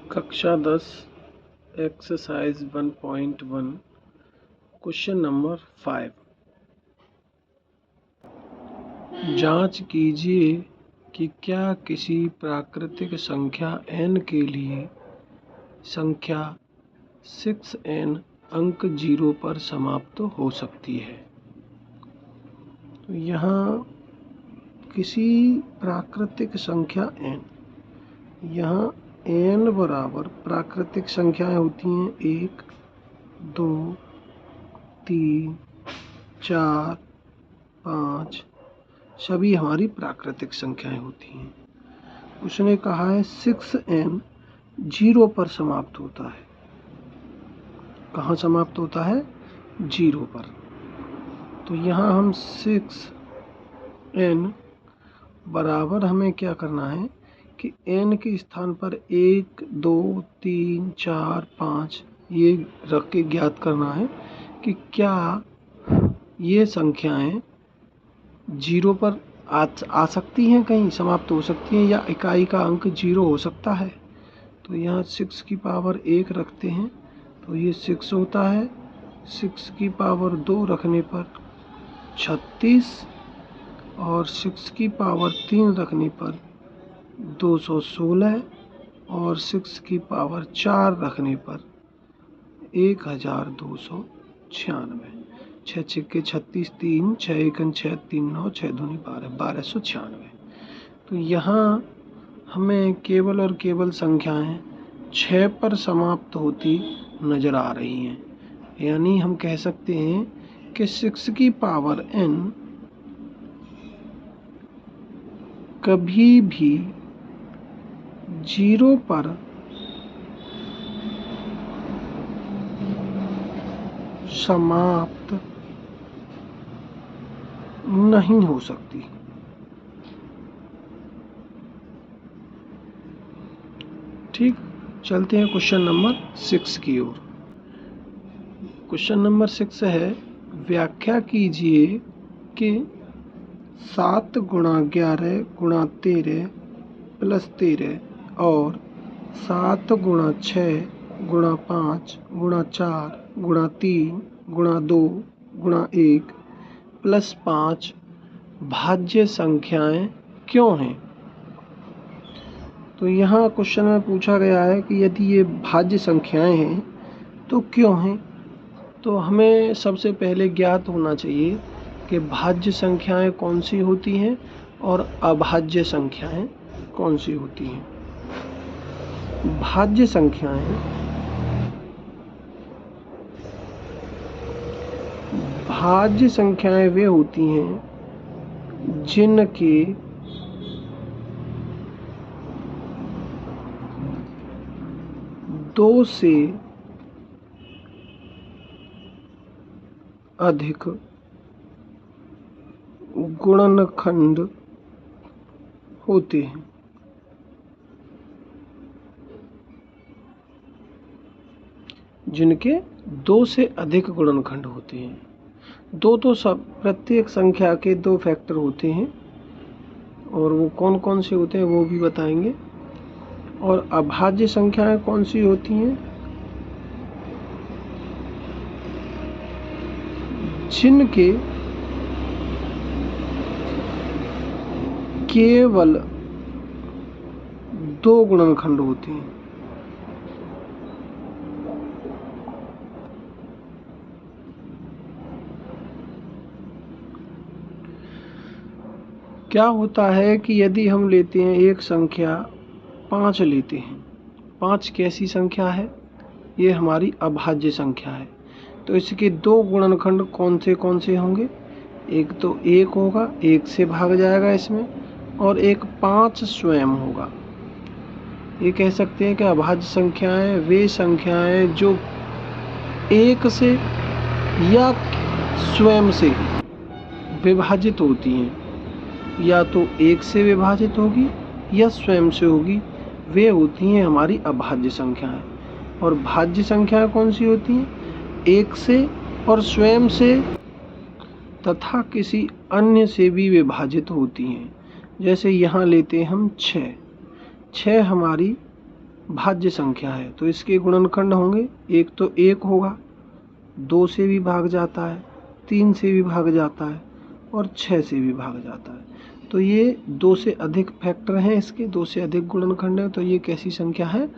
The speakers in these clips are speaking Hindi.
कक्षा 10 एक्सरसाइज 1.1 क्वेश्चन नंबर 5। जांच कीजिए कि क्या किसी प्राकृतिक संख्या n के लिए संख्या 6n अंक 0 पर समाप्त हो सकती है। तो यहाँ किसी प्राकृतिक संख्या n, यहाँ n बराबर प्राकृतिक संख्याएं होती हैं 1, 2, 3, 4, 5, सभी हमारी प्राकृतिक संख्याएं होती हैं। उसने कहा है 6n 0 पर समाप्त होता है। कहाँ समाप्त होता है? 0 पर। तो यहाँ हम 6n बराबर हमें क्या करना है कि n के स्थान पर 1, 2, 3, 4, 5 ये रख के ज्ञात करना है कि क्या ये संख्याएं 0 पर आ सकती हैं, कहीं समाप्त हो सकती हैं, या इकाई का अंक 0 हो सकता है। तो यहाँ 6 की पावर 1 रखते हैं तो ये 6 होता है। 6 की पावर 2 रखने पर 36 और 6 की पावर 3 रखने पर 216 और 6 की पावर 4 रखने पर 1296। 6 छक्के 36, 3 6 एकन 6, 3 9, 6 दूनी 12, 1296। तो यहाँ हमें केवल और केवल संख्याएं 6 पर समाप्त होती नजर आ रही हैं। यानी हम कह सकते हैं कि 6 की पावर n कभी भी 0 पर समाप्त नहीं हो सकती। ठीक, चलते हैं क्वेश्चन नंबर 6 की ओर। क्वेश्चन नंबर 6 है, व्याख्या कीजिए कि 7 गुणा 11 गुणा 13 प्लस 13 और 7 गुणा 6 गुणा 5 गुणा 4 गुणा 3 गुणा 2 गुणा 1 प्लस 5 भाज्य संख्याएं क्यों हैं। तो यहाँ क्वेश्चन में पूछा गया है कि यदि ये भाज्य संख्याएं हैं तो क्यों हैं। तो हमें सबसे पहले ज्ञात होना चाहिए कि भाज्य संख्याएं कौन सी होती हैं और अभाज्य संख्याएं कौन सी होती हैं। भाज्य संख्याएं वे होती हैं जिनके दो से अधिक गुणनखंड होते हैं। जिनके 2 से अधिक गुणनखंड होते हैं। दो तो सब प्रत्येक संख्या के 2 फैक्टर होते हैं और वो कौन कौन से होते हैं वो भी बताएंगे। और अभाज्य संख्याएं कौन सी होती हैं? जिनके केवल 2 गुणनखंड होते हैं। क्या होता है कि यदि हम लेते हैं एक संख्या 5 लेते हैं, 5 कैसी संख्या है? ये हमारी अभाज्य संख्या है। तो इसके 2 गुणनखंड कौन से होंगे? एक तो 1 होगा, 1 से भाग जाएगा इसमें, और एक 5 स्वयं होगा। ये कह सकते हैं कि अभाज्य संख्याएं वे संख्याएं जो 1 से या स्वयं से विभाजित होती हैं, या तो 1 से विभाजित होगी या स्वयं से होगी, वे होती हैं हमारी अभाज्य संख्याएं। और भाज्य संख्याएं कौन सी होती हैं? 1 से और स्वयं से तथा किसी अन्य से भी विभाजित होती हैं। जैसे यहाँ लेते हैं हम 6 हमारी भाज्य संख्या है तो इसके गुणनखंड होंगे, एक तो 1 होगा, 2 से भी भाग जाता है, 3 से भी भाग जाता है और 6 से भी भाग जाता है। तो ये 2 से अधिक फैक्टर हैं, इसके 2 से अधिक गुणनखंड है, तो ये कैसी संख्या है?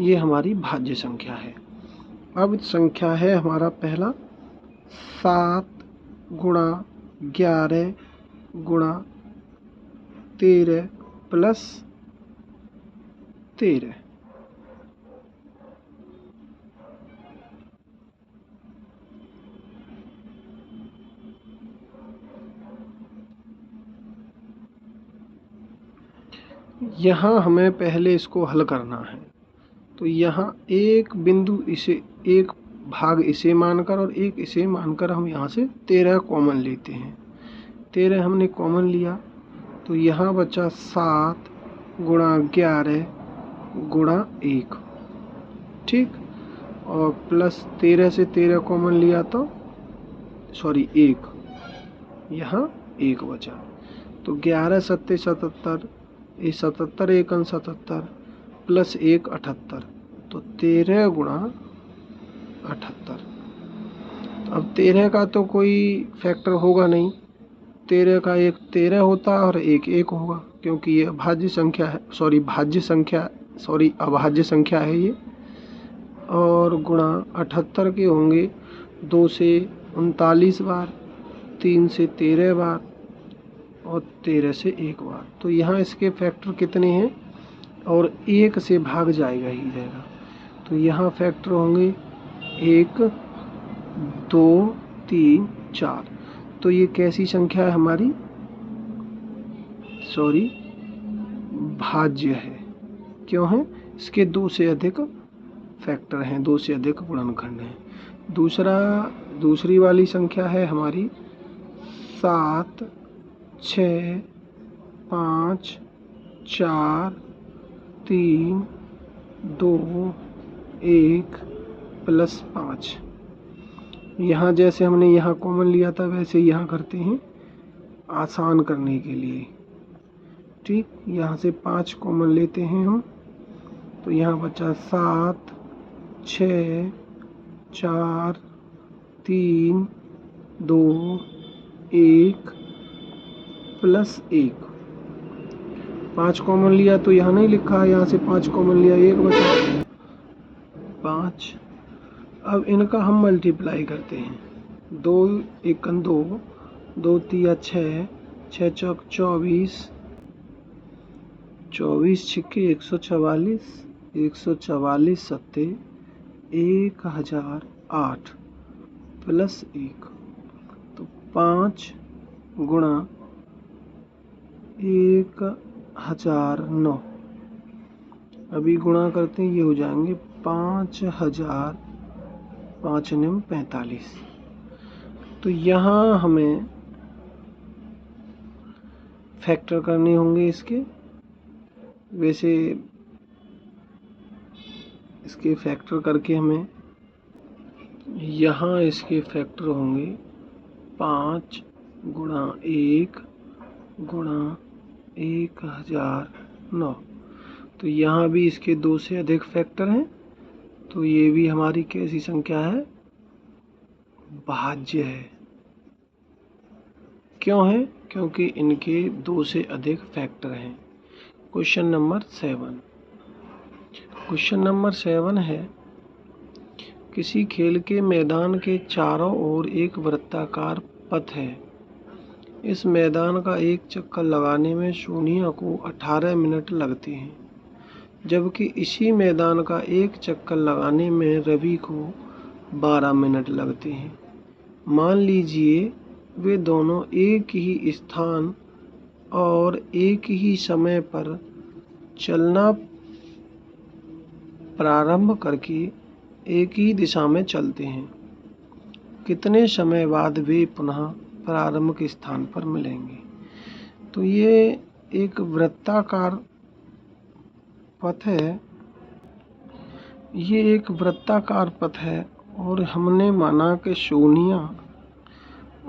ये हमारी भाज्य संख्या है। अब संख्या है हमारा पहला 7 गुणा 11 गुणा 13 प्लस 13। यहाँ हमें पहले इसको हल करना है। तो यहाँ एक बिंदु इसे, एक भाग इसे मानकर और एक इसे मानकर हम यहाँ से 13 कॉमन लेते हैं। 13 हमने कॉमन लिया तो यहाँ बचा 7 गुणा 11 गुणा 1, ठीक, और प्लस 13 से 13 कॉमन लिया तो 1, यहाँ 1 बचा। तो 11 सत्ते 77, ये 77 एकन 77 प्लस 1 78, तो 13 गुणा 78। अब 13 का तो कोई फैक्टर होगा नहीं, 13 का एक 13 होता है और एक 1 होगा, क्योंकि ये अभाज्य संख्या है, अभाज्य संख्या है ये। और गुणा 78 के होंगे 2 से 39 बार, 3 से 13 बार और 13 से 1 बार। तो यहाँ इसके फैक्टर कितने हैं? और 1 से भाग जाएगा ही जाएगा, तो यहाँ फैक्टर होंगे 1 2 3 4। तो ये कैसी संख्या है हमारी? भाज्य है। क्यों है? इसके 2 से अधिक फैक्टर हैं, 2 से अधिक गुणनखंड हैं। दूसरी वाली संख्या है हमारी 7 6 5 4 3 2 1 प्लस 5। यहाँ जैसे हमने यहाँ कॉमन लिया था वैसे यहाँ करते हैं आसान करने के लिए, ठीक। यहाँ से 5 कॉमन लेते हैं हम, तो यहाँ बचा 7 6 4 3 2 1 प्लस 1। 5 कॉमन लिया तो यहाँ नहीं लिखा, यहाँ से 5 कॉमन लिया, 1 बचा 5। अब इनका हम मल्टीप्लाई करते हैं, 2 एकन 2, 2 तिया 6, 6 चौक 24, 24 छिक्के 144, 144 सत्ते 1008 प्लस 1, तो 5 गुणा 1009। अभी गुणा करते हैं, ये हो जाएंगे 5000, 5 9 45। तो यहाँ हमें फैक्टर करने होंगे इसके, वैसे इसके फैक्टर करके हमें यहाँ इसके फैक्टर होंगे 5 गुणा 1 गुणा 1009। तो यहाँ भी इसके 2 से अधिक फैक्टर हैं, तो ये भी हमारी कैसी संख्या है? भाज्य है। क्यों है? क्योंकि इनके 2 से अधिक फैक्टर हैं। Question number 7। क्वेश्चन नंबर 7 है, किसी खेल के मैदान के चारों ओर एक वृत्ताकार पथ है। इस मैदान का एक चक्कर लगाने में सोनिया को 18 मिनट लगते हैं, जबकि इसी मैदान का एक चक्कर लगाने में रवि को 12 मिनट लगते हैं। मान लीजिए वे दोनों एक ही स्थान और एक ही समय पर चलना प्रारंभ करके एक ही दिशा में चलते हैं। कितने समय बाद वे पुनः प्रारंभ के स्थान पर मिलेंगे? तो ये एक वृत्ताकार पथ है, ये एक वृत्ताकार पथ है और हमने माना कि सोनिया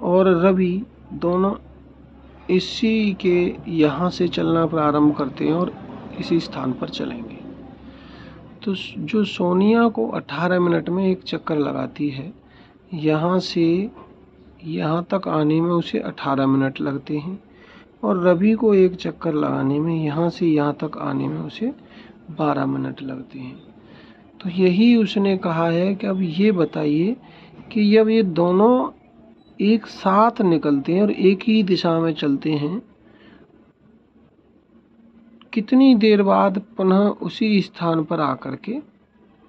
और रवि दोनों इसी के यहाँ से चलना प्रारंभ करते हैं और इसी स्थान पर चलेंगे। तो जो सोनिया को 18 मिनट में एक चक्कर लगाती है, यहाँ से यहाँ तक आने में उसे 18 मिनट लगते हैं, और रवि को एक चक्कर लगाने में यहाँ से यहाँ तक आने में उसे 12 मिनट लगते हैं। तो यही उसने कहा है कि अब ये बताइए कि जब ये दोनों एक साथ निकलते हैं और एक ही दिशा में चलते हैं, कितनी देर बाद पुनः उसी स्थान पर आकर के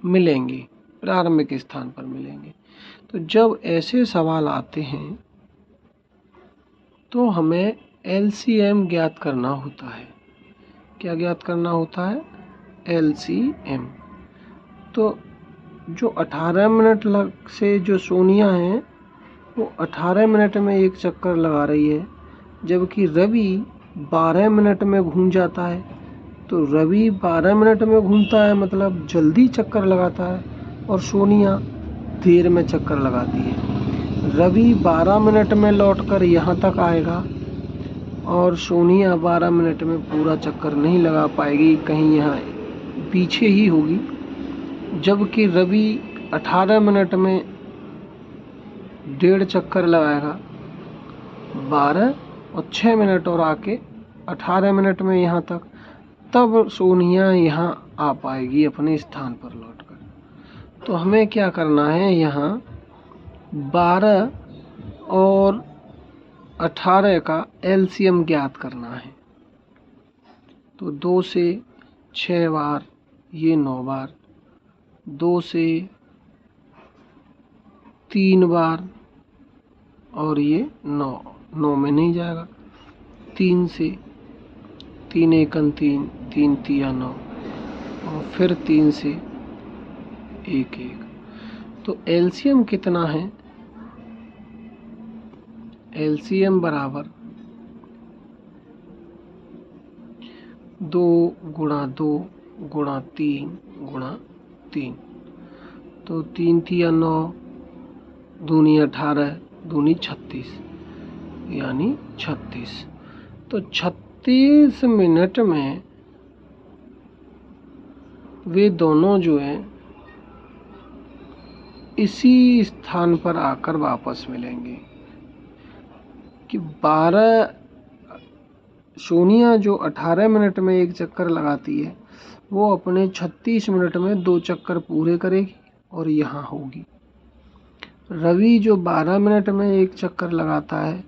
मिलेंगे, प्रारंभिक स्थान पर मिलेंगे। तो जब ऐसे सवाल आते हैं तो हमें LCM ज्ञात करना होता है। क्या ज्ञात करना होता है? LCM। तो जो 18 मिनट से जो सोनिया है वो 18 मिनट में एक चक्कर लगा रही है, जबकि रवि 12 मिनट में घूम जाता है। तो रवि 12 मिनट में घूमता है, मतलब जल्दी चक्कर लगाता है, और सोनिया देर में चक्कर लगाती है। रवि 12 मिनट में लौटकर यहाँ तक आएगा और सोनिया 12 मिनट में पूरा चक्कर नहीं लगा पाएगी, कहीं यहाँ पीछे ही होगी। जबकि रवि 18 मिनट में 1.5 चक्कर लगाएगा, 12 और 6 मिनट और आके 18 मिनट में यहाँ तक, तब सोनिया यहाँ आ पाएगी अपने स्थान पर लौटकर। तो हमें क्या करना है, यहाँ 12 और 18 का LCM ज्ञात करना है। तो 2 से 6 बार ये 9 बार, 2 से 3 बार और ये 9 में नहीं जाएगा, 3 से 3 एकन 3, 3 तिया 9, और फिर 3 से 1 1। तो LCM कितना है? LCM बराबर 2 गुणा 2 गुणा 3 गुणा 3। तो 3 तिया 9, दूनी 18, दूनी 36, यानी 36। तो 36 मिनट में वे दोनों जो हैं इसी स्थान पर आकर वापस मिलेंगे। कि 12 सोनिया जो 18 मिनट में एक चक्कर लगाती है, वो अपने 36 मिनट में 2 चक्कर पूरे करेगी और यहाँ होगी। रवि जो 12 मिनट में एक चक्कर लगाता है,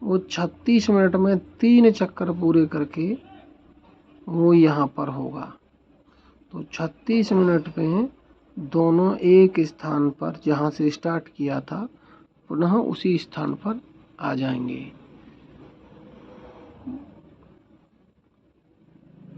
वो 36 मिनट में 3 चक्कर पूरे करके वो यहाँ पर होगा। तो 36 मिनट में दोनों एक स्थान पर, जहाँ से स्टार्ट किया था, पुनः उसी स्थान पर आ जाएंगे।